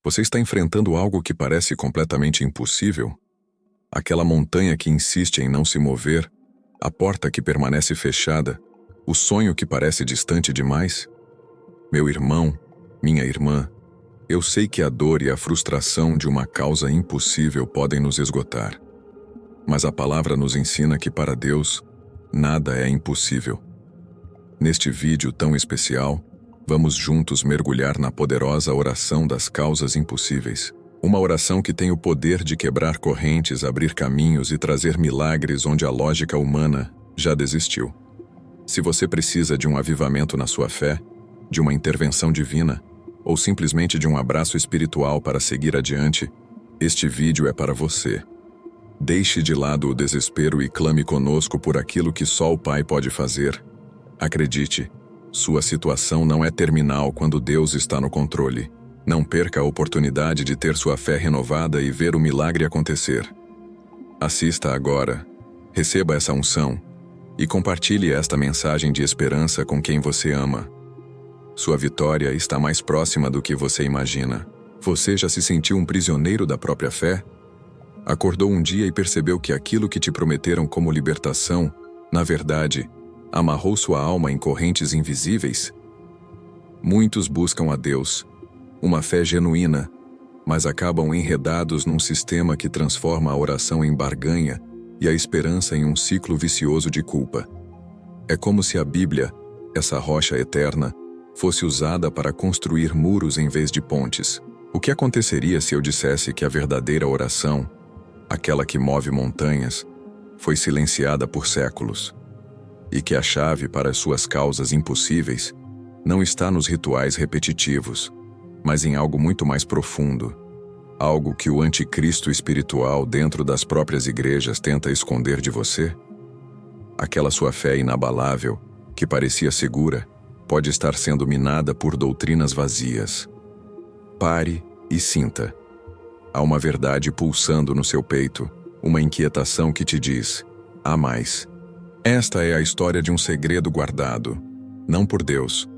Você está enfrentando algo que parece completamente impossível? Aquela montanha que insiste em não se mover, a porta que permanece fechada, o sonho que parece distante demais? Meu irmão, minha irmã, eu sei que a dor e a frustração de uma causa impossível podem nos esgotar. Mas a palavra nos ensina que para Deus, nada é impossível. Neste vídeo tão especial, vamos juntos mergulhar na poderosa oração das causas impossíveis. Uma oração que tem o poder de quebrar correntes, abrir caminhos e trazer milagres onde a lógica humana já desistiu. Se você precisa de um avivamento na sua fé, de uma intervenção divina, ou simplesmente de um abraço espiritual para seguir adiante, este vídeo é para você. Deixe de lado o desespero e clame conosco por aquilo que só o Pai pode fazer. Acredite, sua situação não é terminal quando Deus está no controle. Não perca a oportunidade de ter sua fé renovada e ver o milagre acontecer. Assista agora, receba essa unção e compartilhe esta mensagem de esperança com quem você ama. Sua vitória está mais próxima do que você imagina. Você já se sentiu um prisioneiro da própria fé? Acordou um dia e percebeu que aquilo que te prometeram como libertação, na verdade, amarrou sua alma em correntes invisíveis? Muitos buscam a Deus, uma fé genuína, mas acabam enredados num sistema que transforma a oração em barganha e a esperança em um ciclo vicioso de culpa. É como se a Bíblia, essa rocha eterna, fosse usada para construir muros em vez de pontes. O que aconteceria se eu dissesse que a verdadeira oração, aquela que move montanhas, foi silenciada por séculos, e que a chave para as suas causas impossíveis não está nos rituais repetitivos, mas em algo muito mais profundo, algo que o anticristo espiritual dentro das próprias igrejas tenta esconder de você? Aquela sua fé inabalável, que parecia segura, pode estar sendo minada por doutrinas vazias. Pare e sinta. Há uma verdade pulsando no seu peito, uma inquietação que te diz: há mais. Esta é a história de um segredo guardado, não por Deus,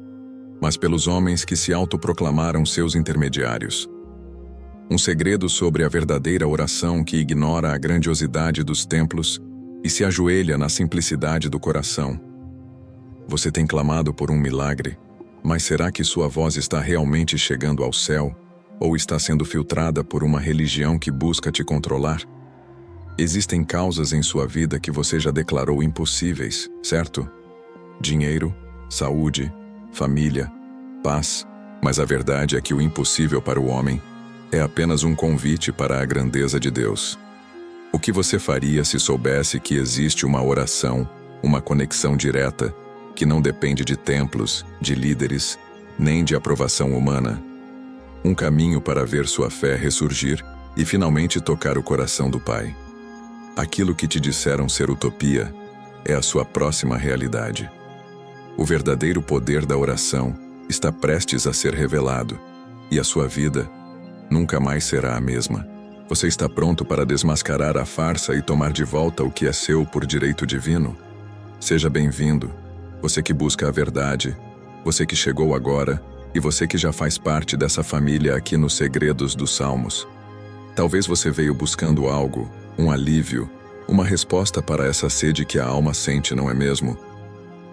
mas pelos homens que se autoproclamaram seus intermediários. Um segredo sobre a verdadeira oração que ignora a grandiosidade dos templos e se ajoelha na simplicidade do coração. Você tem clamado por um milagre, mas será que sua voz está realmente chegando ao céu, ou está sendo filtrada por uma religião que busca te controlar? Existem causas em sua vida que você já declarou impossíveis, certo? Dinheiro, saúde, família, paz, mas a verdade é que o impossível para o homem é apenas um convite para a grandeza de Deus. O que você faria se soubesse que existe uma oração, uma conexão direta, que não depende de templos, de líderes, nem de aprovação humana? Um caminho para ver sua fé ressurgir e finalmente tocar o coração do Pai. Aquilo que te disseram ser utopia é a sua próxima realidade. O verdadeiro poder da oração está prestes a ser revelado, e a sua vida nunca mais será a mesma. Você está pronto para desmascarar a farsa e tomar de volta o que é seu por direito divino? Seja bem-vindo, você que busca a verdade, você que chegou agora e você que já faz parte dessa família aqui nos Segredos dos Salmos. Talvez você veio buscando algo, um alívio, uma resposta para essa sede que a alma sente, não é mesmo?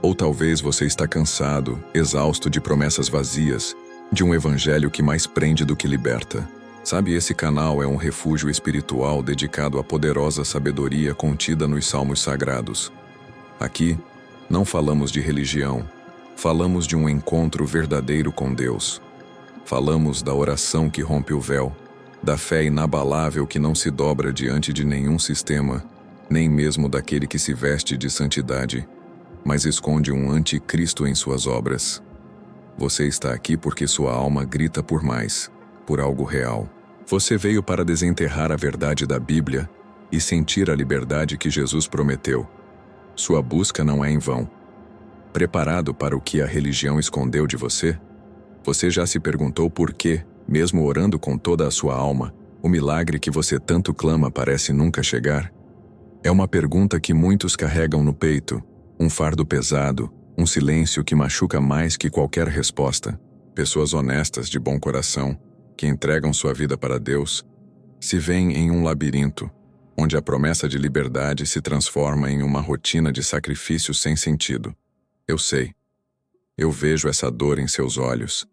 Ou talvez você está cansado, exausto de promessas vazias, de um evangelho que mais prende do que liberta. Sabe, esse canal é um refúgio espiritual dedicado à poderosa sabedoria contida nos Salmos Sagrados. Aqui, não falamos de religião, falamos de um encontro verdadeiro com Deus. Falamos da oração que rompe o véu, da fé inabalável que não se dobra diante de nenhum sistema, nem mesmo daquele que se veste de santidade, mas esconde um anticristo em suas obras. Você está aqui porque sua alma grita por mais, por algo real. Você veio para desenterrar a verdade da Bíblia e sentir a liberdade que Jesus prometeu. Sua busca não é em vão. Preparado para o que a religião escondeu de você? Você já se perguntou por que, mesmo orando com toda a sua alma, o milagre que você tanto clama parece nunca chegar? É uma pergunta que muitos carregam no peito, um fardo pesado, um silêncio que machuca mais que qualquer resposta. Pessoas honestas de bom coração, que entregam sua vida para Deus, se veem em um labirinto, onde a promessa de liberdade se transforma em uma rotina de sacrifício sem sentido. Eu sei. Eu vejo essa dor em seus olhos,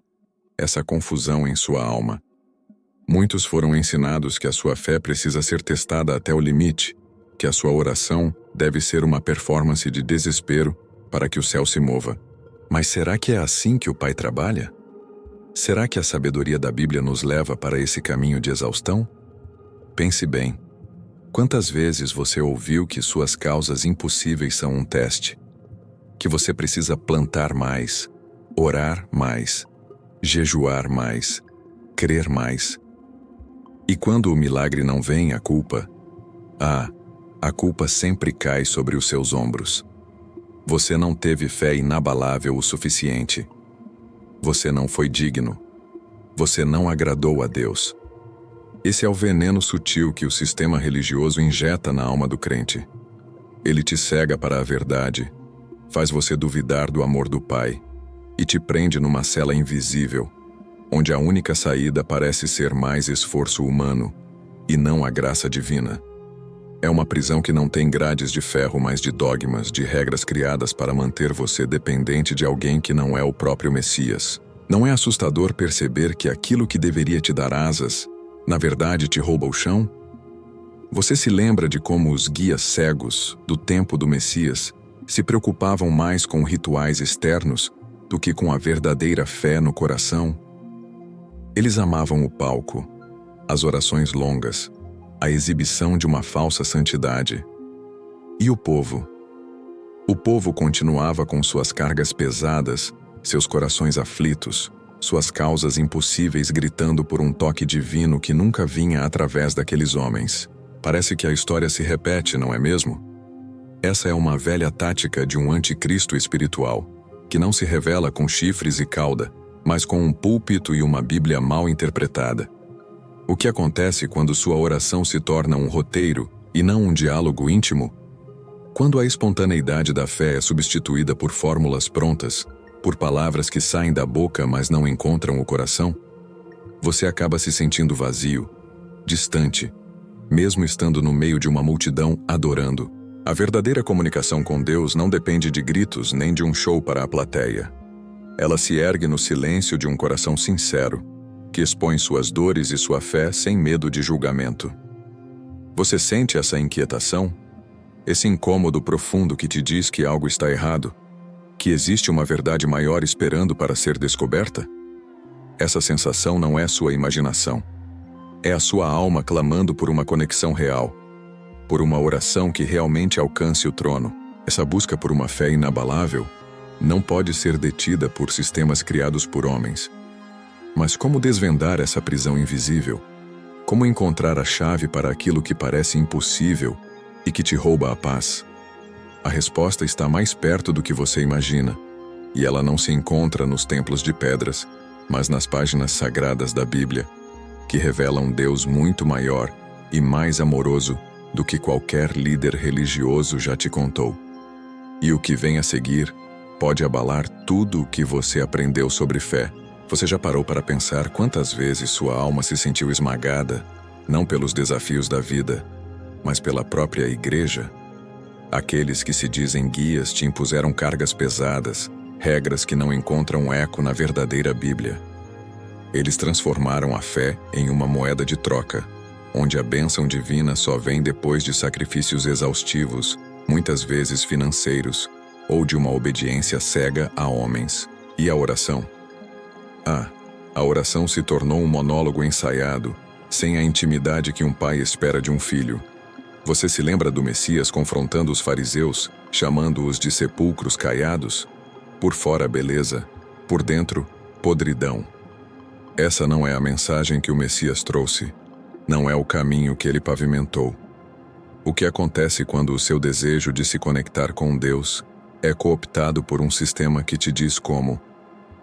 essa confusão em sua alma. Muitos foram ensinados que a sua fé precisa ser testada até o limite, que a sua oração deve ser uma performance de desespero para que o céu se mova. Mas será que é assim que o Pai trabalha? Será que a sabedoria da Bíblia nos leva para esse caminho de exaustão? Pense bem. Quantas vezes você ouviu que suas causas impossíveis são um teste? Que você precisa plantar mais, orar mais, jejuar mais, crer mais. E quando o milagre não vem, a culpa sempre cai sobre os seus ombros. Você não teve fé inabalável o suficiente. Você não foi digno. Você não agradou a Deus. Esse é o veneno sutil que o sistema religioso injeta na alma do crente. Ele te cega para a verdade, faz você duvidar do amor do Pai e te prende numa cela invisível, onde a única saída parece ser mais esforço humano e não a graça divina. É uma prisão que não tem grades de ferro, mas de dogmas, de regras criadas para manter você dependente de alguém que não é o próprio Messias. Não é assustador perceber que aquilo que deveria te dar asas, na verdade te rouba o chão? Você se lembra de como os guias cegos do tempo do Messias se preocupavam mais com rituais externos do que com a verdadeira fé no coração? Eles amavam o palco, as orações longas, a exibição de uma falsa santidade. E o povo? O povo continuava com suas cargas pesadas, seus corações aflitos, suas causas impossíveis gritando por um toque divino que nunca vinha através daqueles homens. Parece que a história se repete, não é mesmo? Essa é uma velha tática de um anticristo espiritual, que não se revela com chifres e cauda, mas com um púlpito e uma Bíblia mal interpretada. O que acontece quando sua oração se torna um roteiro e não um diálogo íntimo? Quando a espontaneidade da fé é substituída por fórmulas prontas, por palavras que saem da boca mas não encontram o coração, você acaba se sentindo vazio, distante, mesmo estando no meio de uma multidão adorando. A verdadeira comunicação com Deus não depende de gritos nem de um show para a plateia. Ela se ergue no silêncio de um coração sincero, que expõe suas dores e sua fé sem medo de julgamento. Você sente essa inquietação? Esse incômodo profundo que te diz que algo está errado? Que existe uma verdade maior esperando para ser descoberta? Essa sensação não é sua imaginação. É a sua alma clamando por uma conexão real, por uma oração que realmente alcance o trono. Essa busca por uma fé inabalável não pode ser detida por sistemas criados por homens. Mas como desvendar essa prisão invisível? Como encontrar a chave para aquilo que parece impossível e que te rouba a paz? A resposta está mais perto do que você imagina, e ela não se encontra nos templos de pedras, mas nas páginas sagradas da Bíblia, que revelam um Deus muito maior e mais amoroso do que qualquer líder religioso já te contou. E o que vem a seguir pode abalar tudo o que você aprendeu sobre fé. Você já parou para pensar quantas vezes sua alma se sentiu esmagada, não pelos desafios da vida, mas pela própria igreja? Aqueles que se dizem guias te impuseram cargas pesadas, regras que não encontram eco na verdadeira Bíblia. Eles transformaram a fé em uma moeda de troca, onde a bênção divina só vem depois de sacrifícios exaustivos, muitas vezes financeiros, ou de uma obediência cega a homens. E a oração? A oração se tornou um monólogo ensaiado, sem a intimidade que um pai espera de um filho. Você se lembra do Messias confrontando os fariseus, chamando-os de sepulcros caiados? Por fora, beleza. Por dentro, podridão. Essa não é a mensagem que o Messias trouxe. Não é o caminho que ele pavimentou. O que acontece quando o seu desejo de se conectar com Deus é cooptado por um sistema que te diz como,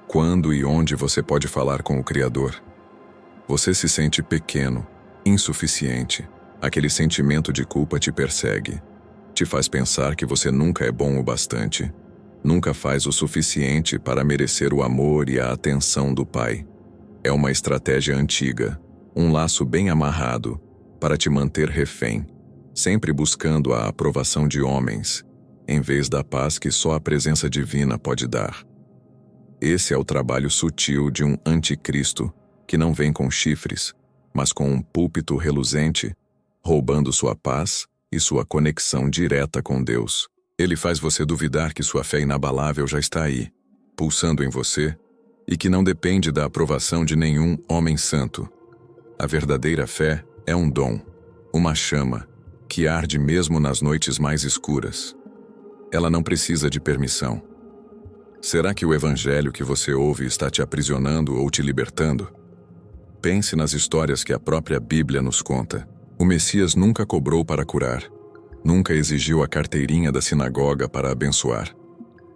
quando e onde você pode falar com o Criador? Você se sente pequeno, insuficiente. Aquele sentimento de culpa te persegue. Te faz pensar que você nunca é bom o bastante. Nunca faz o suficiente para merecer o amor e a atenção do Pai. É uma estratégia antiga, um laço bem amarrado, para te manter refém, sempre buscando a aprovação de homens, em vez da paz que só a presença divina pode dar. Esse é o trabalho sutil de um anticristo que não vem com chifres, mas com um púlpito reluzente, roubando sua paz e sua conexão direta com Deus. Ele faz você duvidar que sua fé inabalável já está aí, pulsando em você, e que não depende da aprovação de nenhum homem santo. A verdadeira fé é um dom, uma chama, que arde mesmo nas noites mais escuras. Ela não precisa de permissão. Será que o evangelho que você ouve está te aprisionando ou te libertando? Pense nas histórias que a própria Bíblia nos conta. O Messias nunca cobrou para curar. Nunca exigiu a carteirinha da sinagoga para abençoar.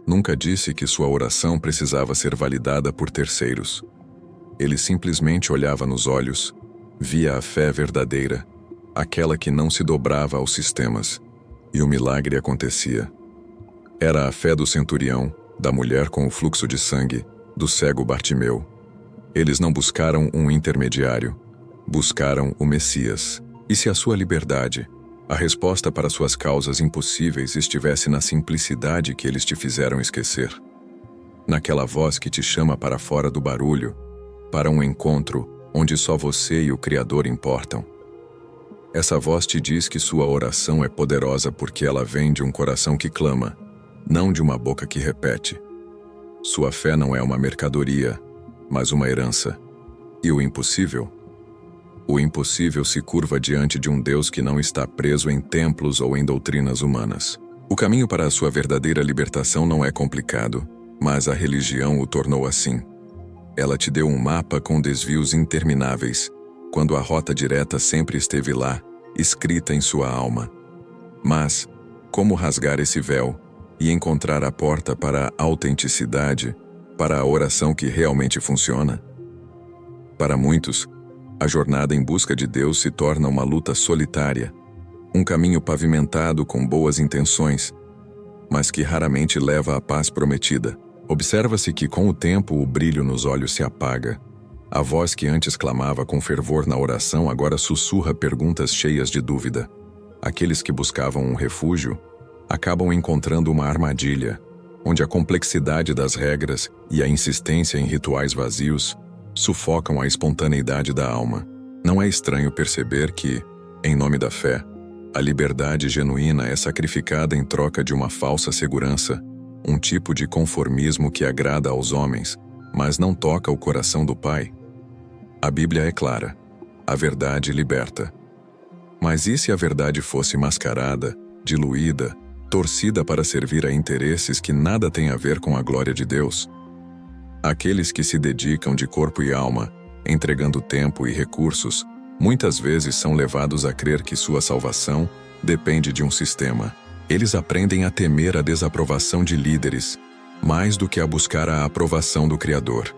Nunca disse que sua oração precisava ser validada por terceiros. Ele simplesmente olhava nos olhos, via a fé verdadeira, aquela que não se dobrava aos sistemas, e o milagre acontecia. Era a fé do centurião, da mulher com o fluxo de sangue, do cego Bartimeu. Eles não buscaram um intermediário, buscaram o Messias. E se a sua liberdade, a resposta para suas causas impossíveis estivesse na simplicidade que eles te fizeram esquecer? Naquela voz que te chama para fora do barulho, para um encontro onde só você e o Criador importam. Essa voz te diz que sua oração é poderosa porque ela vem de um coração que clama, não de uma boca que repete. Sua fé não é uma mercadoria, mas uma herança. E o impossível? O impossível se curva diante de um Deus que não está preso em templos ou em doutrinas humanas. O caminho para a sua verdadeira libertação não é complicado, mas a religião o tornou assim. Ela te deu um mapa com desvios intermináveis, quando a rota direta sempre esteve lá, escrita em sua alma. Mas, como rasgar esse véu e encontrar a porta para a autenticidade, para a oração que realmente funciona? Para muitos, a jornada em busca de Deus se torna uma luta solitária, um caminho pavimentado com boas intenções, mas que raramente leva à paz prometida. Observa-se que com o tempo o brilho nos olhos se apaga. A voz que antes clamava com fervor na oração agora sussurra perguntas cheias de dúvida. Aqueles que buscavam um refúgio acabam encontrando uma armadilha, onde a complexidade das regras e a insistência em rituais vazios sufocam a espontaneidade da alma. Não é estranho perceber que, em nome da fé, a liberdade genuína é sacrificada em troca de uma falsa segurança, um tipo de conformismo que agrada aos homens, mas não toca o coração do Pai. A Bíblia é clara: a verdade liberta. Mas e se a verdade fosse mascarada, diluída, torcida para servir a interesses que nada têm a ver com a glória de Deus? Aqueles que se dedicam de corpo e alma, entregando tempo e recursos, muitas vezes são levados a crer que sua salvação depende de um sistema. Eles aprendem a temer a desaprovação de líderes, mais do que a buscar a aprovação do Criador.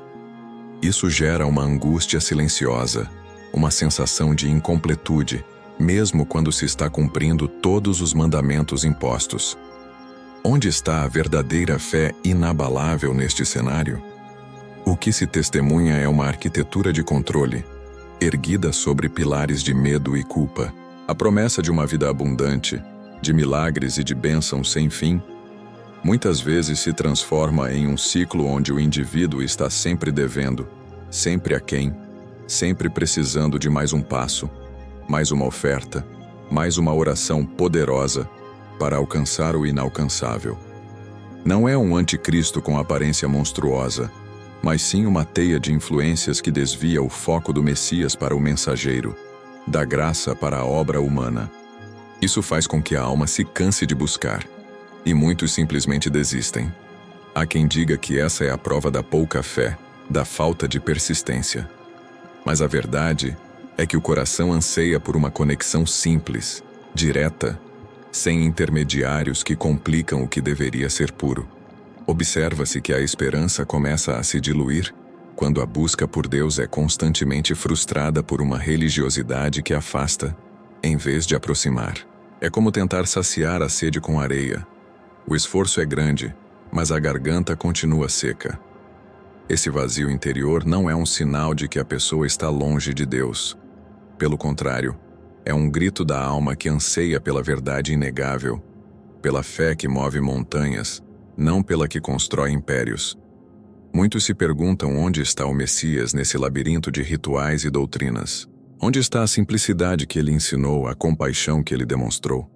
Isso gera uma angústia silenciosa, uma sensação de incompletude, mesmo quando se está cumprindo todos os mandamentos impostos. Onde está a verdadeira fé inabalável neste cenário? O que se testemunha é uma arquitetura de controle, erguida sobre pilares de medo e culpa. A promessa de uma vida abundante, de milagres e de bênçãos sem fim, muitas vezes se transforma em um ciclo onde o indivíduo está sempre devendo, sempre aquém, sempre precisando de mais um passo, mais uma oferta, mais uma oração poderosa para alcançar o inalcançável. Não é um anticristo com aparência monstruosa, mas sim uma teia de influências que desvia o foco do Messias para o mensageiro, da graça para a obra humana. Isso faz com que a alma se canse de buscar, e muitos simplesmente desistem. Há quem diga que essa é a prova da pouca fé, da falta de persistência. Mas a verdade é que o coração anseia por uma conexão simples, direta, sem intermediários que complicam o que deveria ser puro. Observa-se que a esperança começa a se diluir quando a busca por Deus é constantemente frustrada por uma religiosidade que afasta, em vez de aproximar. É como tentar saciar a sede com areia. O esforço é grande, mas a garganta continua seca. Esse vazio interior não é um sinal de que a pessoa está longe de Deus. Pelo contrário, é um grito da alma que anseia pela verdade inegável, pela fé que move montanhas, não pela que constrói impérios. Muitos se perguntam onde está o Messias nesse labirinto de rituais e doutrinas. Onde está a simplicidade que ele ensinou, a compaixão que ele demonstrou?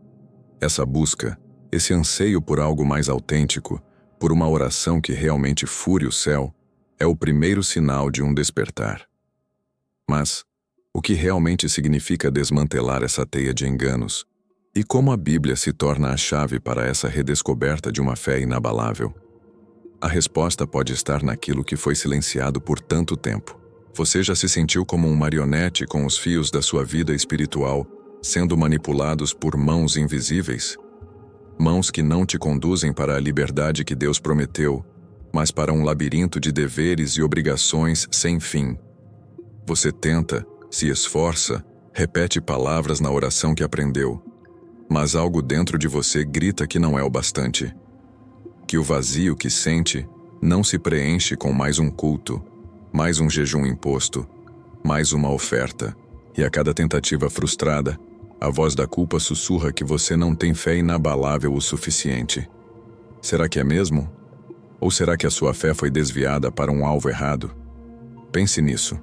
Essa busca, esse anseio por algo mais autêntico, por uma oração que realmente fure o céu, é o primeiro sinal de um despertar. Mas, o que realmente significa desmantelar essa teia de enganos? E como a Bíblia se torna a chave para essa redescoberta de uma fé inabalável? A resposta pode estar naquilo que foi silenciado por tanto tempo. Você já se sentiu como um marionete com os fios da sua vida espiritual sendo manipulados por mãos invisíveis? Mãos que não te conduzem para a liberdade que Deus prometeu, mas para um labirinto de deveres e obrigações sem fim. Você tenta, se esforça, repete palavras na oração que aprendeu, mas algo dentro de você grita que não é o bastante. Que o vazio que sente não se preenche com mais um culto, mais um jejum imposto, mais uma oferta, e a cada tentativa frustrada, a voz da culpa sussurra que você não tem fé inabalável o suficiente. Será que é mesmo? Ou será que a sua fé foi desviada para um alvo errado? Pense nisso.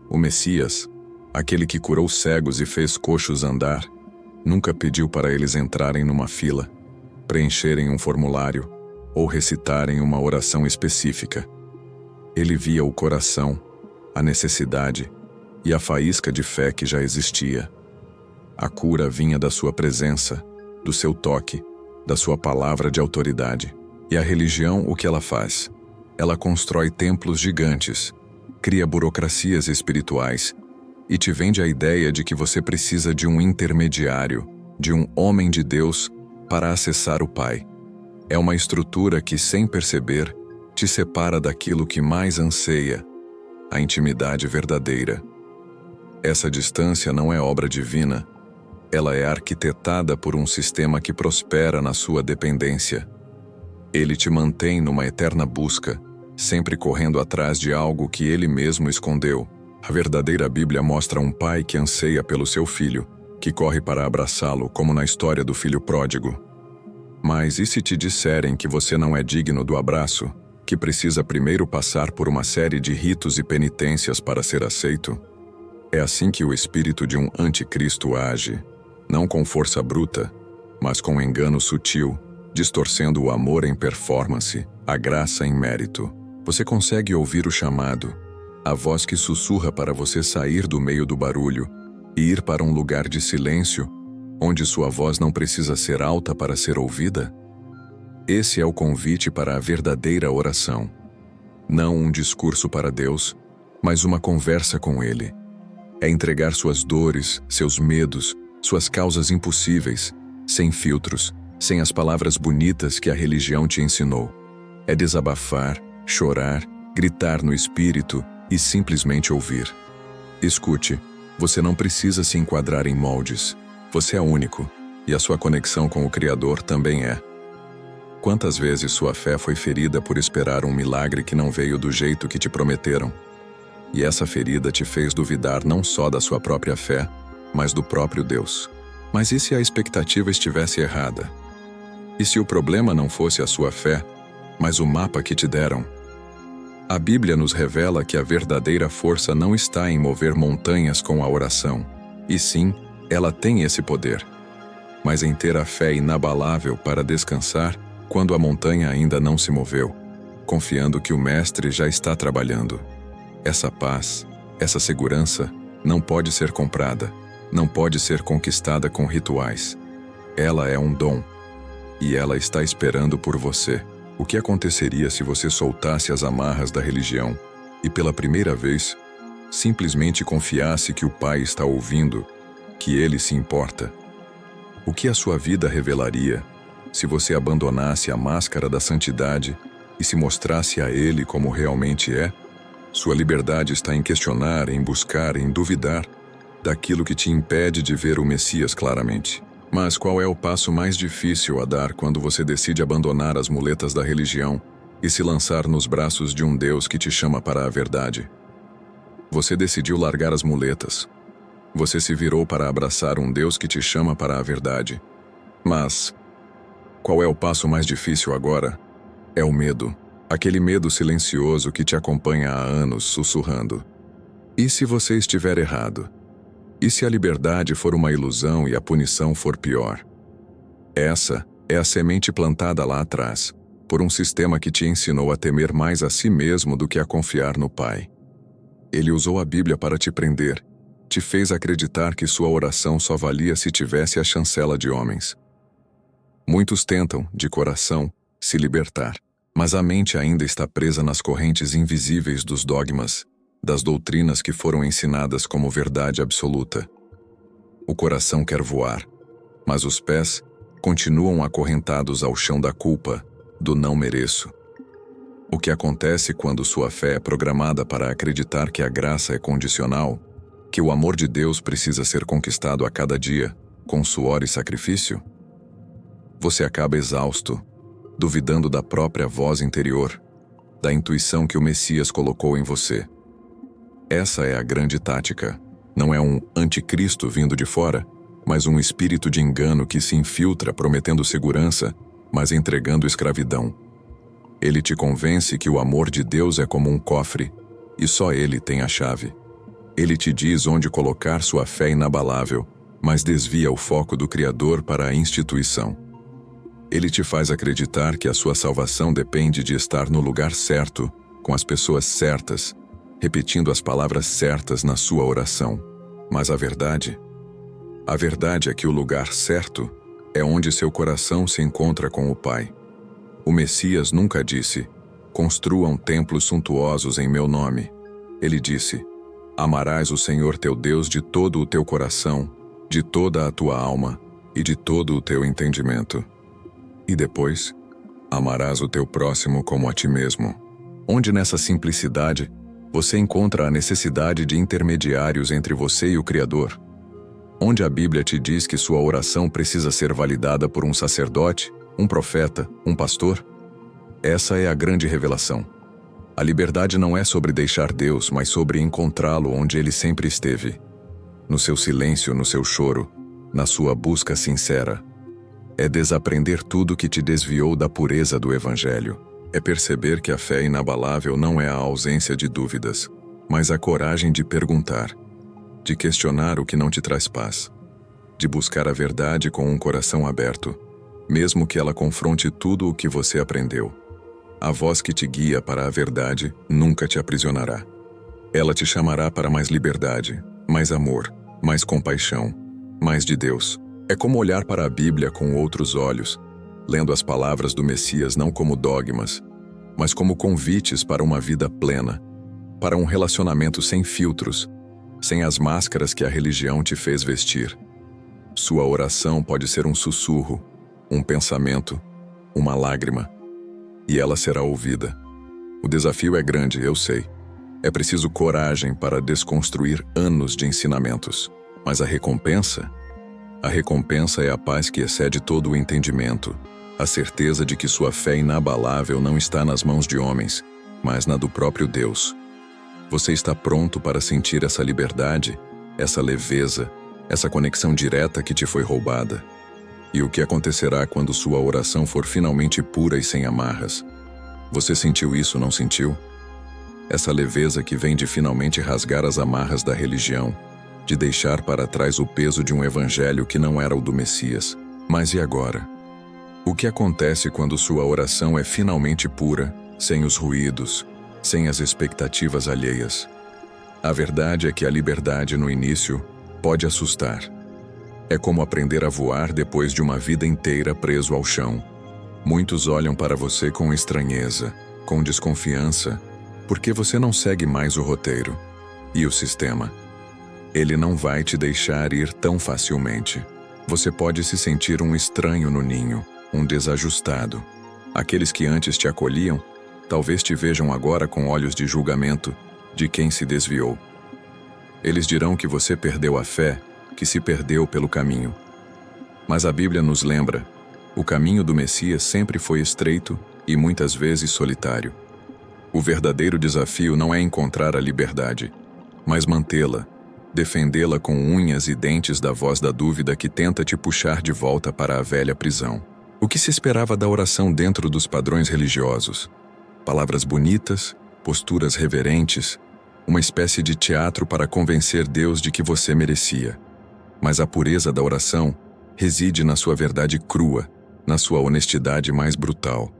O Messias, aquele que curou cegos e fez coxos andar, nunca pediu para eles entrarem numa fila, preencherem um formulário ou recitarem uma oração específica. Ele via o coração, a necessidade e a faísca de fé que já existia. A cura vinha da sua presença, do seu toque, da sua palavra de autoridade. E a religião, o que ela faz? Ela constrói templos gigantes, cria burocracias espirituais e te vende a ideia de que você precisa de um intermediário, de um homem de Deus para acessar o Pai. É uma estrutura que, sem perceber, te separa daquilo que mais anseia, a intimidade verdadeira. Essa distância não é obra divina, ela é arquitetada por um sistema que prospera na sua dependência. Ele te mantém numa eterna busca, sempre correndo atrás de algo que ele mesmo escondeu. A verdadeira Bíblia mostra um pai que anseia pelo seu filho, que corre para abraçá-lo, como na história do filho pródigo. Mas e se te disserem que você não é digno do abraço, que precisa primeiro passar por uma série de ritos e penitências para ser aceito? É assim que o espírito de um anticristo age, não com força bruta, mas com engano sutil, distorcendo o amor em performance, a graça em mérito. Você consegue ouvir o chamado, a voz que sussurra para você sair do meio do barulho e ir para um lugar de silêncio, onde sua voz não precisa ser alta para ser ouvida? Esse é o convite para a verdadeira oração. Não um discurso para Deus, mas uma conversa com Ele. É entregar suas dores, seus medos, suas causas impossíveis, sem filtros, sem as palavras bonitas que a religião te ensinou. É desabafar, chorar, gritar no espírito e simplesmente ouvir. Escute, você não precisa se enquadrar em moldes. Você é único, e a sua conexão com o Criador também é. Quantas vezes sua fé foi ferida por esperar um milagre que não veio do jeito que te prometeram? E essa ferida te fez duvidar não só da sua própria fé, mas do próprio Deus. Mas e se a expectativa estivesse errada? E se o problema não fosse a sua fé, mas o mapa que te deram? A Bíblia nos revela que a verdadeira força não está em mover montanhas com a oração, e sim, ela tem esse poder, mas em ter a fé inabalável para descansar quando a montanha ainda não se moveu, confiando que o Mestre já está trabalhando. Essa paz, essa segurança, não pode ser comprada, não pode ser conquistada com rituais. Ela é um dom, e ela está esperando por você. O que aconteceria se você soltasse as amarras da religião e, pela primeira vez, simplesmente confiasse que o Pai está ouvindo, que Ele se importa? O que a sua vida revelaria se você abandonasse a máscara da santidade e se mostrasse a Ele como realmente é? Sua liberdade está em questionar, em buscar, em duvidar daquilo que te impede de ver o Messias claramente. Mas qual é o passo mais difícil a dar quando você decide abandonar as muletas da religião e se lançar nos braços de um Deus que te chama para a verdade. Você decidiu largar as muletas. Você se virou para abraçar um Deus que te chama para a verdade. Mas qual é o passo mais difícil agora? É o medo. Aquele medo silencioso que te acompanha há anos, sussurrando. E se você estiver errado? E se a liberdade for uma ilusão e a punição for pior? Essa é a semente plantada lá atrás, por um sistema que te ensinou a temer mais a si mesmo do que a confiar no Pai. Ele usou a Bíblia para te prender, te fez acreditar que sua oração só valia se tivesse a chancela de homens. Muitos tentam, de coração, se libertar, mas a mente ainda está presa nas correntes invisíveis dos dogmas, das doutrinas que foram ensinadas como verdade absoluta. O coração quer voar, mas os pés continuam acorrentados ao chão da culpa, do não mereço. O que acontece quando sua fé é programada para acreditar que a graça é condicional, que o amor de Deus precisa ser conquistado a cada dia, com suor e sacrifício? Você acaba exausto, duvidando da própria voz interior, da intuição que o Messias colocou em você. Essa é a grande tática. Não é um anticristo vindo de fora, mas um espírito de engano que se infiltra prometendo segurança, mas entregando escravidão. Ele te convence que o amor de Deus é como um cofre, e só Ele tem a chave. Ele te diz onde colocar sua fé inabalável, mas desvia o foco do Criador para a instituição. Ele te faz acreditar que a sua salvação depende de estar no lugar certo, com as pessoas certas, repetindo as palavras certas na sua oração. Mas a verdade é que o lugar certo é onde seu coração se encontra com o Pai. O Messias nunca disse, construam templos suntuosos em meu nome. Ele disse, amarás o Senhor teu Deus de todo o teu coração, de toda a tua alma e de todo o teu entendimento. E depois, amarás o teu próximo como a ti mesmo. Onde nessa simplicidade, você encontra a necessidade de intermediários entre você e o Criador? Onde a Bíblia te diz que sua oração precisa ser validada por um sacerdote, um profeta, um pastor? Essa é a grande revelação. A liberdade não é sobre deixar Deus, mas sobre encontrá-lo onde ele sempre esteve. No seu silêncio, no seu choro, na sua busca sincera. É desaprender tudo que te desviou da pureza do Evangelho. É perceber que a fé inabalável não é a ausência de dúvidas, mas a coragem de perguntar, de questionar o que não te traz paz, de buscar a verdade com um coração aberto, mesmo que ela confronte tudo o que você aprendeu. A voz que te guia para a verdade nunca te aprisionará. Ela te chamará para mais liberdade, mais amor, mais compaixão, mais de Deus. É como olhar para a Bíblia com outros olhos, lendo as palavras do Messias não como dogmas, mas como convites para uma vida plena, para um relacionamento sem filtros, sem as máscaras que a religião te fez vestir. Sua oração pode ser um sussurro, um pensamento, uma lágrima, e ela será ouvida. O desafio é grande, eu sei. É preciso coragem para desconstruir anos de ensinamentos, mas a recompensa é a paz que excede todo o entendimento, a certeza de que sua fé inabalável não está nas mãos de homens, mas na do próprio Deus. Você está pronto para sentir essa liberdade, essa leveza, essa conexão direta que te foi roubada? E o que acontecerá quando sua oração for finalmente pura e sem amarras? Você sentiu isso, não sentiu? Essa leveza que vem de finalmente rasgar as amarras da religião, de deixar para trás o peso de um evangelho que não era o do Messias. Mas e agora? O que acontece quando sua oração é finalmente pura, sem os ruídos, sem as expectativas alheias? A verdade é que a liberdade no início pode assustar. É como aprender a voar depois de uma vida inteira preso ao chão. Muitos olham para você com estranheza, com desconfiança, porque você não segue mais o roteiro. E o sistema? Ele não vai te deixar ir tão facilmente. Você pode se sentir um estranho no ninho, um desajustado. Aqueles que antes te acolhiam, talvez te vejam agora com olhos de julgamento de quem se desviou. Eles dirão que você perdeu a fé, que se perdeu pelo caminho. Mas a Bíblia nos lembra, o caminho do Messias sempre foi estreito e muitas vezes solitário. O verdadeiro desafio não é encontrar a liberdade, mas mantê-la, defendê-la com unhas e dentes da voz da dúvida que tenta te puxar de volta para a velha prisão. O que se esperava da oração dentro dos padrões religiosos? Palavras bonitas, posturas reverentes, uma espécie de teatro para convencer Deus de que você merecia. Mas a pureza da oração reside na sua verdade crua, na sua honestidade mais brutal.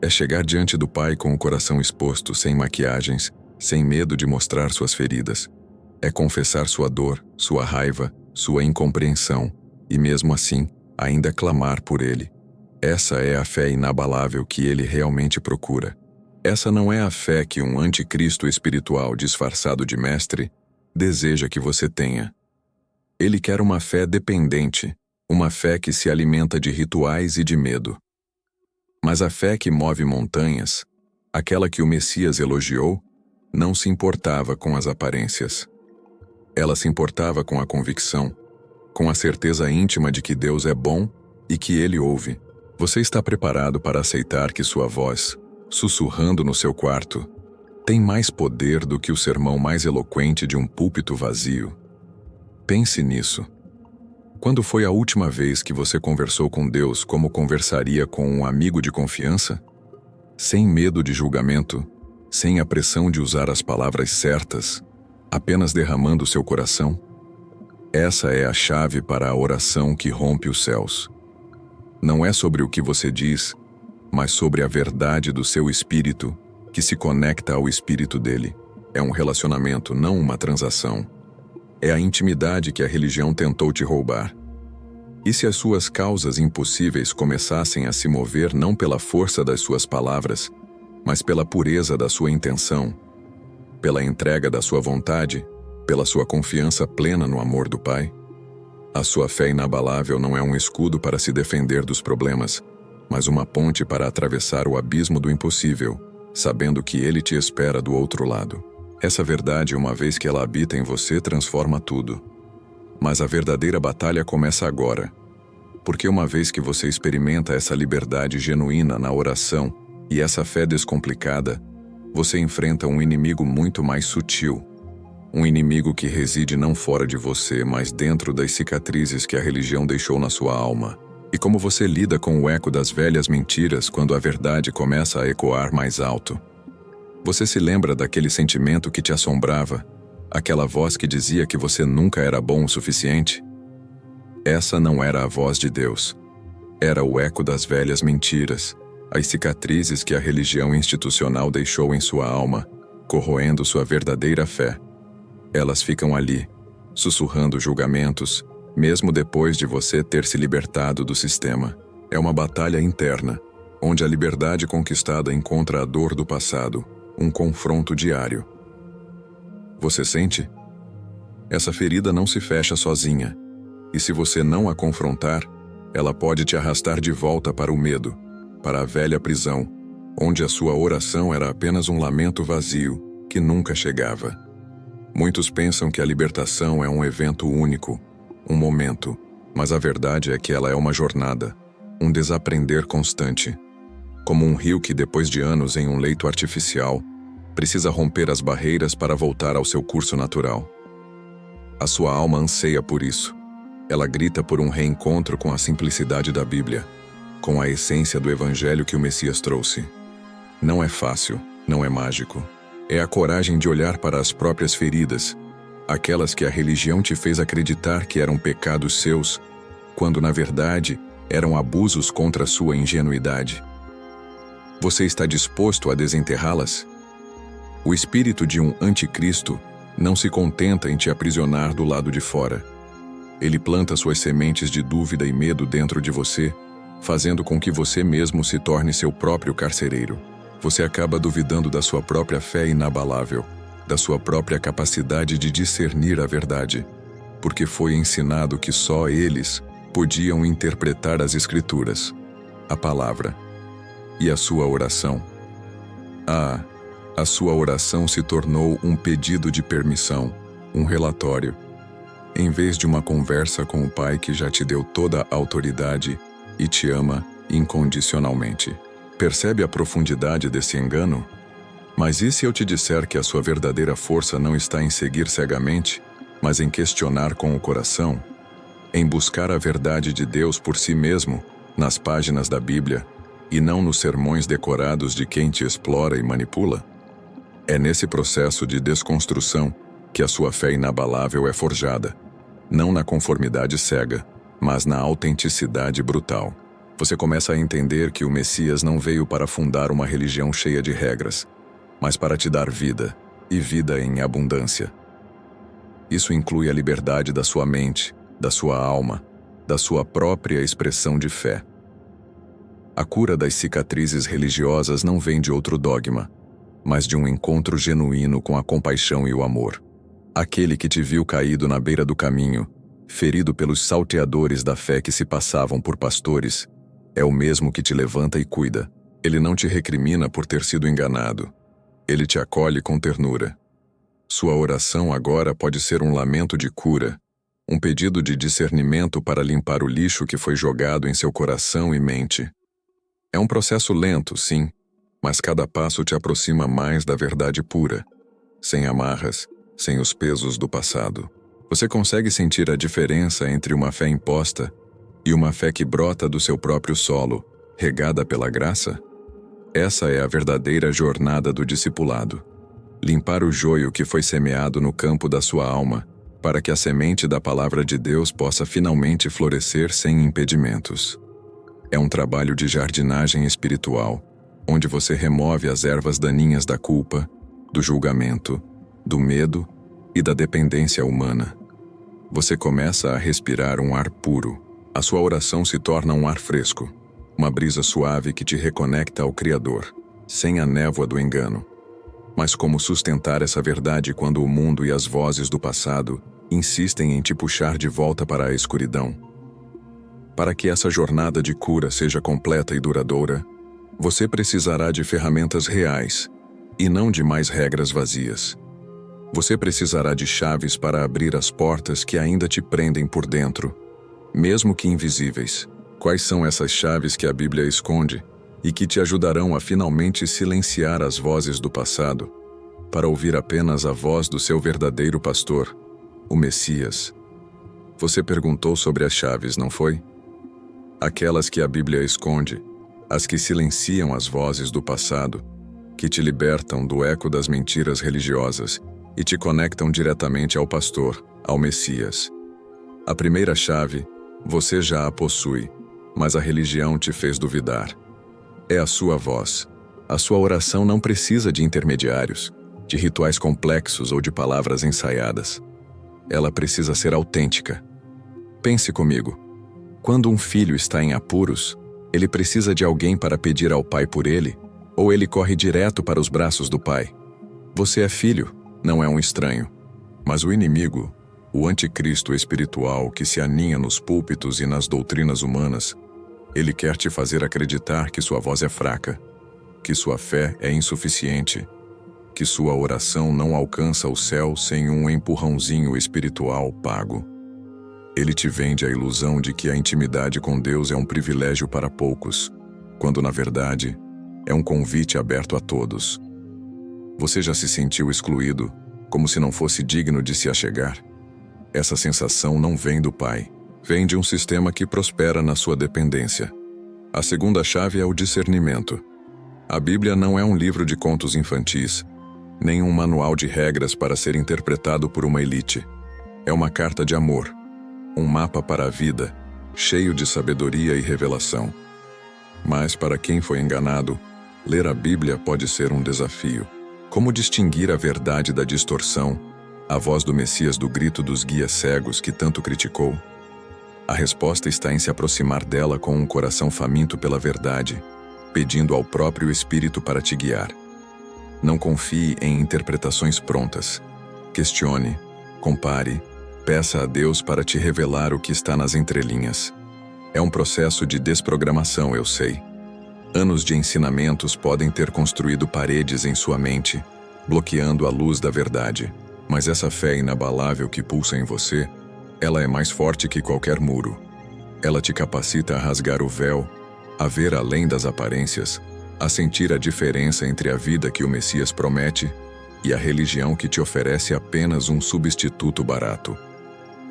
É chegar diante do Pai com o coração exposto, sem maquiagens, sem medo de mostrar suas feridas. É confessar sua dor, sua raiva, sua incompreensão, e mesmo assim, ainda clamar por Ele. Essa é a fé inabalável que Ele realmente procura. Essa não é a fé que um anticristo espiritual disfarçado de mestre deseja que você tenha. Ele quer uma fé dependente, uma fé que se alimenta de rituais e de medo. Mas a fé que move montanhas, aquela que o Messias elogiou, não se importava com as aparências. Ela se importava com a convicção, com a certeza íntima de que Deus é bom e que Ele ouve. Você está preparado para aceitar que sua voz, sussurrando no seu quarto, tem mais poder do que o sermão mais eloquente de um púlpito vazio? Pense nisso. Quando foi a última vez que você conversou com Deus como conversaria com um amigo de confiança? Sem medo de julgamento, sem a pressão de usar as palavras certas, apenas derramando seu coração? Essa é a chave para a oração que rompe os céus. Não é sobre o que você diz, mas sobre a verdade do seu espírito, que se conecta ao espírito dele. É um relacionamento, não uma transação. É a intimidade que a religião tentou te roubar. E se as suas causas impossíveis começassem a se mover não pela força das suas palavras, mas pela pureza da sua intenção, pela entrega da sua vontade, pela sua confiança plena no amor do Pai? A sua fé inabalável não é um escudo para se defender dos problemas, mas uma ponte para atravessar o abismo do impossível, sabendo que Ele te espera do outro lado. Essa verdade, uma vez que ela habita em você, transforma tudo. Mas a verdadeira batalha começa agora, porque uma vez que você experimenta essa liberdade genuína na oração e essa fé descomplicada, você enfrenta um inimigo muito mais sutil, um inimigo que reside não fora de você, mas dentro das cicatrizes que a religião deixou na sua alma. E como você lida com o eco das velhas mentiras quando a verdade começa a ecoar mais alto? Você se lembra daquele sentimento que te assombrava? Aquela voz que dizia que você nunca era bom o suficiente? Essa não era a voz de Deus. Era o eco das velhas mentiras, as cicatrizes que a religião institucional deixou em sua alma, corroendo sua verdadeira fé. Elas ficam ali, sussurrando julgamentos, mesmo depois de você ter se libertado do sistema. É uma batalha interna, onde a liberdade conquistada encontra a dor do passado, um confronto diário. Você sente? Essa ferida não se fecha sozinha, e se você não a confrontar, ela pode te arrastar de volta para o medo, para a velha prisão, onde a sua oração era apenas um lamento vazio que nunca chegava. Muitos pensam que a libertação é um evento único, um momento, mas a verdade é que ela é uma jornada, um desaprender constante. Como um rio que, depois de anos em um leito artificial, precisa romper as barreiras para voltar ao seu curso natural. A sua alma anseia por isso. Ela grita por um reencontro com a simplicidade da Bíblia, com a essência do Evangelho que o Messias trouxe. Não é fácil, não é mágico. É a coragem de olhar para as próprias feridas, aquelas que a religião te fez acreditar que eram pecados seus, quando na verdade eram abusos contra a sua ingenuidade. Você está disposto a desenterrá-las? O espírito de um anticristo não se contenta em te aprisionar do lado de fora. Ele planta suas sementes de dúvida e medo dentro de você, fazendo com que você mesmo se torne seu próprio carcereiro. Você acaba duvidando da sua própria fé inabalável, da sua própria capacidade de discernir a verdade, porque foi ensinado que só eles podiam interpretar as Escrituras, a palavra. E a sua oração? A sua oração se tornou um pedido de permissão, um relatório, em vez de uma conversa com o Pai que já te deu toda a autoridade e te ama incondicionalmente. Percebe a profundidade desse engano? Mas e se eu te disser que a sua verdadeira força não está em seguir cegamente, mas em questionar com o coração, em buscar a verdade de Deus por si mesmo, nas páginas da Bíblia, e não nos sermões decorados de quem te explora e manipula? É nesse processo de desconstrução que a sua fé inabalável é forjada, não na conformidade cega, mas na autenticidade brutal. Você começa a entender que o Messias não veio para fundar uma religião cheia de regras, mas para te dar vida, e vida em abundância. Isso inclui a liberdade da sua mente, da sua alma, da sua própria expressão de fé. A cura das cicatrizes religiosas não vem de outro dogma, mas de um encontro genuíno com a compaixão e o amor. Aquele que te viu caído na beira do caminho, ferido pelos salteadores da fé que se passavam por pastores, é o mesmo que te levanta e cuida. Ele não te recrimina por ter sido enganado. Ele te acolhe com ternura. Sua oração agora pode ser um lamento de cura, um pedido de discernimento para limpar o lixo que foi jogado em seu coração e mente. É um processo lento, sim, mas cada passo te aproxima mais da verdade pura, sem amarras, sem os pesos do passado. Você consegue sentir a diferença entre uma fé imposta e uma fé que brota do seu próprio solo, regada pela graça? Essa é a verdadeira jornada do discipulado. Limpar o joio que foi semeado no campo da sua alma, para que a semente da palavra de Deus possa finalmente florescer sem impedimentos. É um trabalho de jardinagem espiritual, onde você remove as ervas daninhas da culpa, do julgamento, do medo e da dependência humana. Você começa a respirar um ar puro. A sua oração se torna um ar fresco, uma brisa suave que te reconecta ao Criador, sem a névoa do engano. Mas como sustentar essa verdade quando o mundo e as vozes do passado insistem em te puxar de volta para a escuridão? Para que essa jornada de cura seja completa e duradoura, você precisará de ferramentas reais, e não de mais regras vazias. Você precisará de chaves para abrir as portas que ainda te prendem por dentro, mesmo que invisíveis. Quais são essas chaves que a Bíblia esconde e que te ajudarão a finalmente silenciar as vozes do passado, para ouvir apenas a voz do seu verdadeiro pastor, o Messias? Você perguntou sobre as chaves, não foi? Aquelas que a Bíblia esconde, as que silenciam as vozes do passado, que te libertam do eco das mentiras religiosas e te conectam diretamente ao pastor, ao Messias. A primeira chave, você já a possui, mas a religião te fez duvidar. É a sua voz. A sua oração não precisa de intermediários, de rituais complexos ou de palavras ensaiadas. Ela precisa ser autêntica. Pense comigo. Quando um filho está em apuros, ele precisa de alguém para pedir ao pai por ele, ou ele corre direto para os braços do pai? Você é filho, não é um estranho. Mas o inimigo, o anticristo espiritual que se aninha nos púlpitos e nas doutrinas humanas, ele quer te fazer acreditar que sua voz é fraca, que sua fé é insuficiente, que sua oração não alcança o céu sem um empurrãozinho espiritual pago. Ele te vende a ilusão de que a intimidade com Deus é um privilégio para poucos, quando na verdade é um convite aberto a todos. Você já se sentiu excluído, como se não fosse digno de se achegar? Essa sensação não vem do Pai, vem de um sistema que prospera na sua dependência. A segunda chave é o discernimento. A Bíblia não é um livro de contos infantis, nem um manual de regras para ser interpretado por uma elite. É uma carta de amor, um mapa para a vida, cheio de sabedoria e revelação. Mas para quem foi enganado, ler a Bíblia pode ser um desafio. Como distinguir a verdade da distorção, a voz do Messias do grito dos guias cegos que tanto criticou? A resposta está em se aproximar dela com um coração faminto pela verdade, pedindo ao próprio Espírito para te guiar. Não confie em interpretações prontas. Questione, compare, peça a Deus para te revelar o que está nas entrelinhas. É um processo de desprogramação, eu sei. Anos de ensinamentos podem ter construído paredes em sua mente, bloqueando a luz da verdade. Mas essa fé inabalável que pulsa em você, ela é mais forte que qualquer muro. Ela te capacita a rasgar o véu, a ver além das aparências, a sentir a diferença entre a vida que o Messias promete e a religião que te oferece apenas um substituto barato.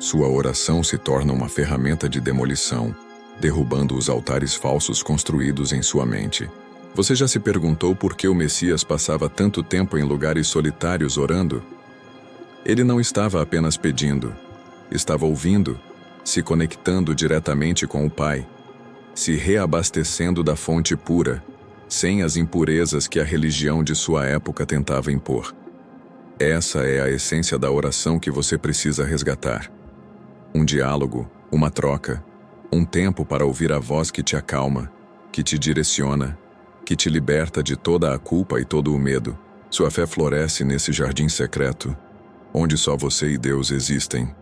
Sua oração se torna uma ferramenta de demolição, derrubando os altares falsos construídos em sua mente. Você já se perguntou por que o Messias passava tanto tempo em lugares solitários orando? Ele não estava apenas pedindo, estava ouvindo, se conectando diretamente com o Pai, se reabastecendo da fonte pura, sem as impurezas que a religião de sua época tentava impor. Essa é a essência da oração que você precisa resgatar. Um diálogo, uma troca, um tempo para ouvir a voz que te acalma, que te direciona, que te liberta de toda a culpa e todo o medo. Sua fé floresce nesse jardim secreto, onde só você e Deus existem.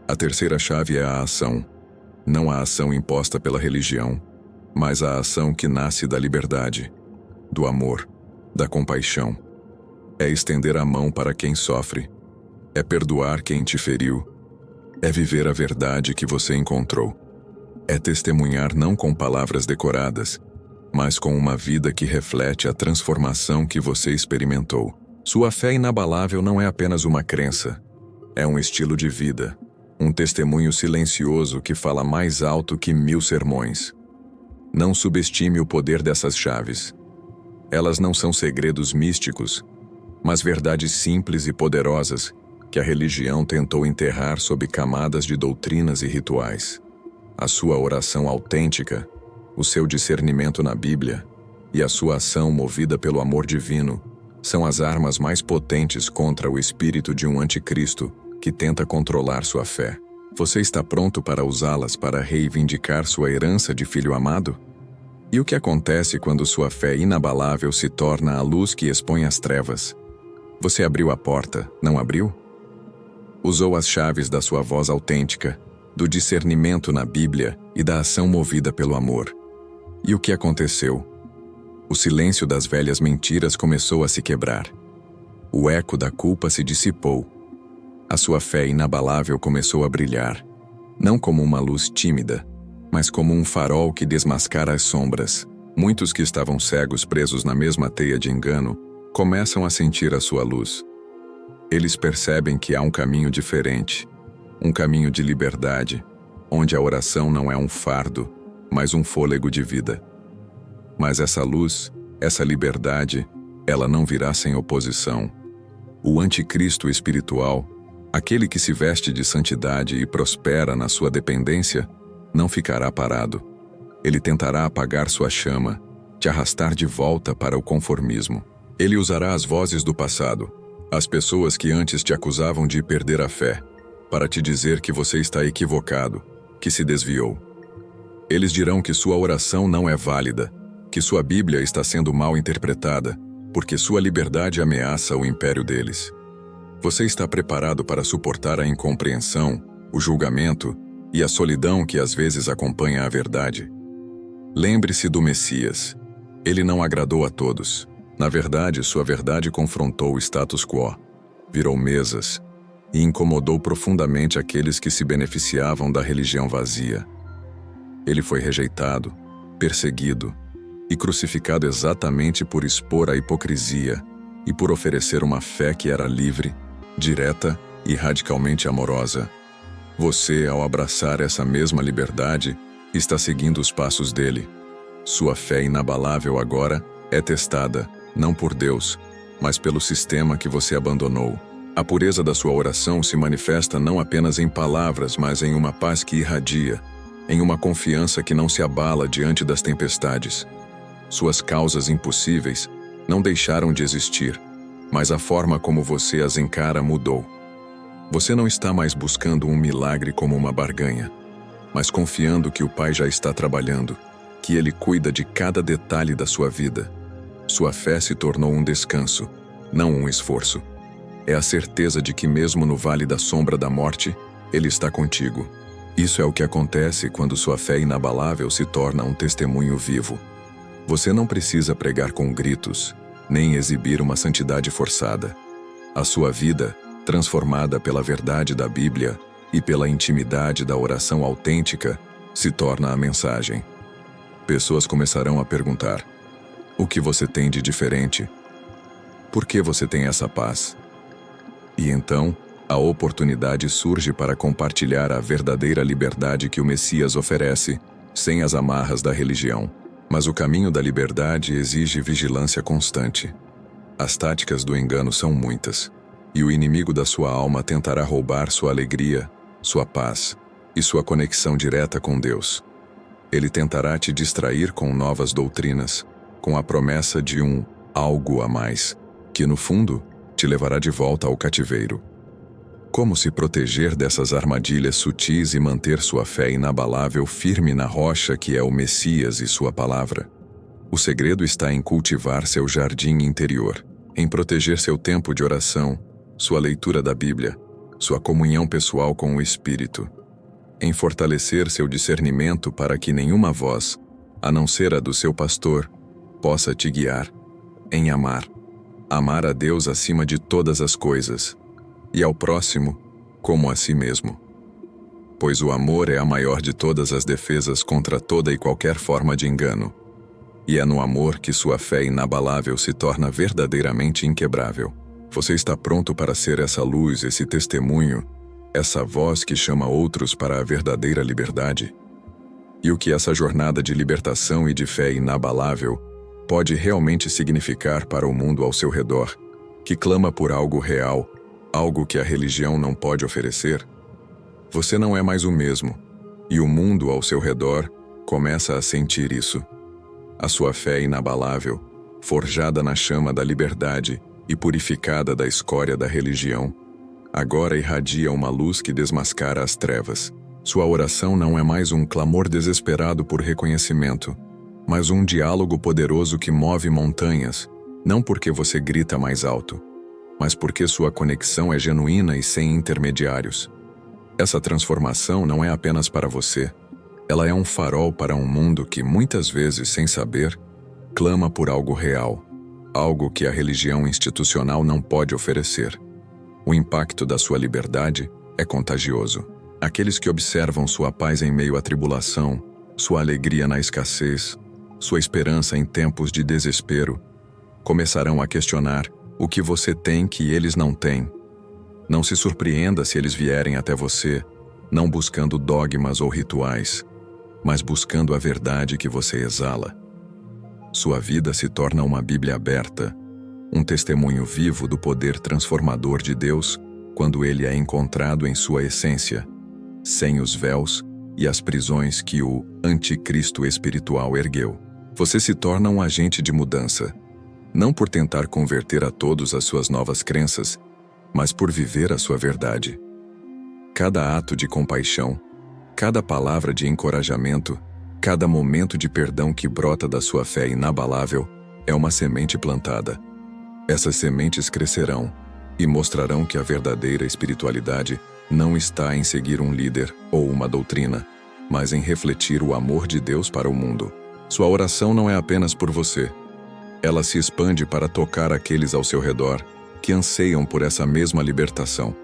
A terceira chave é a ação. Não a ação imposta pela religião, mas a ação que nasce da liberdade, do amor, da compaixão. É estender a mão para quem sofre. É perdoar quem te feriu. É viver a verdade que você encontrou. É testemunhar não com palavras decoradas, mas com uma vida que reflete a transformação que você experimentou. Sua fé inabalável não é apenas uma crença, é um estilo de vida, um testemunho silencioso que fala mais alto que 1000 sermões. Não subestime o poder dessas chaves. Elas não são segredos místicos, mas verdades simples e poderosas que a religião tentou enterrar sob camadas de doutrinas e rituais. A sua oração autêntica, o seu discernimento na Bíblia e a sua ação movida pelo amor divino são as armas mais potentes contra o espírito de um anticristo que tenta controlar sua fé. Você está pronto para usá-las para reivindicar sua herança de filho amado? E o que acontece quando sua fé inabalável se torna a luz que expõe as trevas? Você abriu a porta, não abriu? Usou as chaves da sua voz autêntica, do discernimento na Bíblia e da ação movida pelo amor. E o que aconteceu? O silêncio das velhas mentiras começou a se quebrar. O eco da culpa se dissipou. A sua fé inabalável começou a brilhar, não como uma luz tímida, mas como um farol que desmascara as sombras. Muitos que estavam cegos presos na mesma teia de engano começam a sentir a sua luz. Eles percebem que há um caminho diferente, um caminho de liberdade, onde a oração não é um fardo, mas um fôlego de vida. Mas essa luz, essa liberdade, ela não virá sem oposição. O anticristo espiritual, aquele que se veste de santidade e prospera na sua dependência, não ficará parado. Ele tentará apagar sua chama, te arrastar de volta para o conformismo. Ele usará as vozes do passado, as pessoas que antes te acusavam de perder a fé, para te dizer que você está equivocado, que se desviou. Eles dirão que sua oração não é válida, que sua Bíblia está sendo mal interpretada, porque sua liberdade ameaça o império deles. Você está preparado para suportar a incompreensão, o julgamento e a solidão que às vezes acompanha a verdade? Lembre-se do Messias. Ele não agradou a todos. Na verdade, sua verdade confrontou o status quo, virou mesas e incomodou profundamente aqueles que se beneficiavam da religião vazia. Ele foi rejeitado, perseguido e crucificado exatamente por expor a hipocrisia e por oferecer uma fé que era livre, direta e radicalmente amorosa. Você, ao abraçar essa mesma liberdade, está seguindo os passos dele. Sua fé inabalável agora é testada, não por Deus, mas pelo sistema que você abandonou. A pureza da sua oração se manifesta não apenas em palavras, mas em uma paz que irradia, em uma confiança que não se abala diante das tempestades. Suas causas impossíveis não deixaram de existir, mas a forma como você as encara mudou. Você não está mais buscando um milagre como uma barganha, mas confiando que o Pai já está trabalhando, que Ele cuida de cada detalhe da sua vida. Sua fé se tornou um descanso, não um esforço. É a certeza de que mesmo no vale da sombra da morte, Ele está contigo. Isso é o que acontece quando sua fé inabalável se torna um testemunho vivo. Você não precisa pregar com gritos, nem exibir uma santidade forçada. A sua vida, transformada pela verdade da Bíblia e pela intimidade da oração autêntica, se torna a mensagem. Pessoas começarão a perguntar: O que você tem de diferente? Por que você tem essa paz? E então, a oportunidade surge para compartilhar a verdadeira liberdade que o Messias oferece, sem as amarras da religião. Mas o caminho da liberdade exige vigilância constante. As táticas do engano são muitas, e o inimigo da sua alma tentará roubar sua alegria, sua paz e sua conexão direta com Deus. Ele tentará te distrair com novas doutrinas, com a promessa de um algo a mais, que no fundo te levará de volta ao cativeiro. Como se proteger dessas armadilhas sutis e manter sua fé inabalável firme na rocha que é o Messias e sua palavra? O segredo está em cultivar seu jardim interior, em proteger seu tempo de oração, sua leitura da Bíblia, sua comunhão pessoal com o Espírito, em fortalecer seu discernimento para que nenhuma voz, a não ser a do seu pastor, possa te guiar, em amar a Deus acima de todas as coisas, e ao próximo como a si mesmo. Pois o amor é a maior de todas as defesas contra toda e qualquer forma de engano. E é no amor que sua fé inabalável se torna verdadeiramente inquebrável. Você está pronto para ser essa luz, esse testemunho, essa voz que chama outros para a verdadeira liberdade? E o que essa jornada de libertação e de fé inabalável pode realmente significar para o mundo ao seu redor, que clama por algo real, algo que a religião não pode oferecer? Você não é mais o mesmo, e o mundo ao seu redor começa a sentir isso. A sua fé inabalável, forjada na chama da liberdade e purificada da escória da religião, agora irradia uma luz que desmascara as trevas. Sua oração não é mais um clamor desesperado por reconhecimento, mas um diálogo poderoso que move montanhas, não porque você grita mais alto, mas porque sua conexão é genuína e sem intermediários. Essa transformação não é apenas para você, ela é um farol para um mundo que, muitas vezes sem saber, clama por algo real, algo que a religião institucional não pode oferecer. O impacto da sua liberdade é contagioso. Aqueles que observam sua paz em meio à tribulação, sua alegria na escassez, sua esperança em tempos de desespero, começarão a questionar o que você tem que eles não têm. Não se surpreenda se eles vierem até você, não buscando dogmas ou rituais, mas buscando a verdade que você exala. Sua vida se torna uma Bíblia aberta, um testemunho vivo do poder transformador de Deus quando ele é encontrado em sua essência, sem os véus e as prisões que o anticristo espiritual ergueu. Você se torna um agente de mudança, não por tentar converter a todos às suas novas crenças, mas por viver a sua verdade. Cada ato de compaixão, cada palavra de encorajamento, cada momento de perdão que brota da sua fé inabalável é uma semente plantada. Essas sementes crescerão e mostrarão que a verdadeira espiritualidade não está em seguir um líder ou uma doutrina, mas em refletir o amor de Deus para o mundo. Sua oração não é apenas por você. Ela se expande para tocar aqueles ao seu redor que anseiam por essa mesma libertação.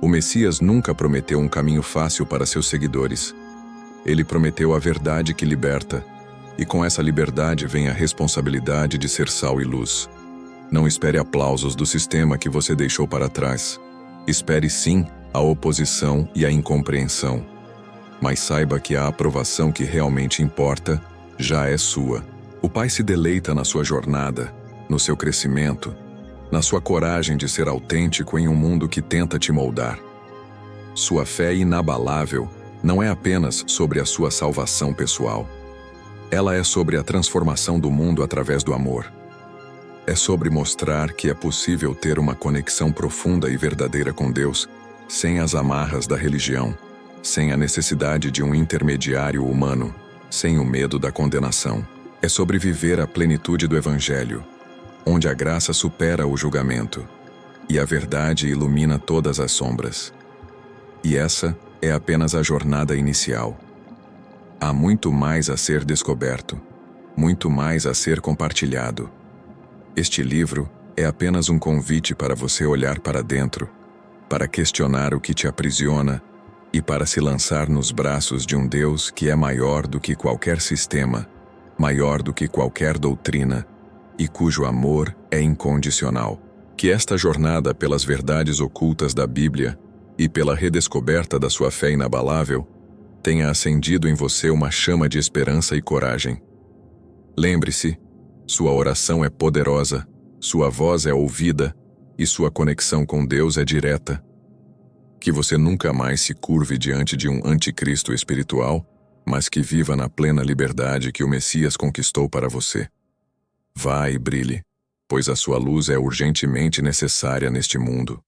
O Messias nunca prometeu um caminho fácil para seus seguidores. Ele prometeu a verdade que liberta, e com essa liberdade vem a responsabilidade de ser sal e luz. Não espere aplausos do sistema que você deixou para trás. Espere sim a oposição e a incompreensão. Mas saiba que a aprovação que realmente importa já é sua. O Pai se deleita na sua jornada, no seu crescimento, na sua coragem de ser autêntico em um mundo que tenta te moldar. Sua fé inabalável não é apenas sobre a sua salvação pessoal. Ela é sobre a transformação do mundo através do amor. É sobre mostrar que é possível ter uma conexão profunda e verdadeira com Deus, sem as amarras da religião, sem a necessidade de um intermediário humano, sem o medo da condenação. É sobre viver a plenitude do Evangelho, onde a graça supera o julgamento, e a verdade ilumina todas as sombras. E essa é apenas a jornada inicial. Há muito mais a ser descoberto, muito mais a ser compartilhado. Este livro é apenas um convite para você olhar para dentro, para questionar o que te aprisiona e para se lançar nos braços de um Deus que é maior do que qualquer sistema, maior do que qualquer doutrina e cujo amor é incondicional. Que esta jornada pelas verdades ocultas da Bíblia e pela redescoberta da sua fé inabalável tenha acendido em você uma chama de esperança e coragem. Lembre-se, sua oração é poderosa, sua voz é ouvida e sua conexão com Deus é direta. Que você nunca mais se curve diante de um anticristo espiritual, mas que viva na plena liberdade que o Messias conquistou para você. Vá e brilhe, pois a sua luz é urgentemente necessária neste mundo.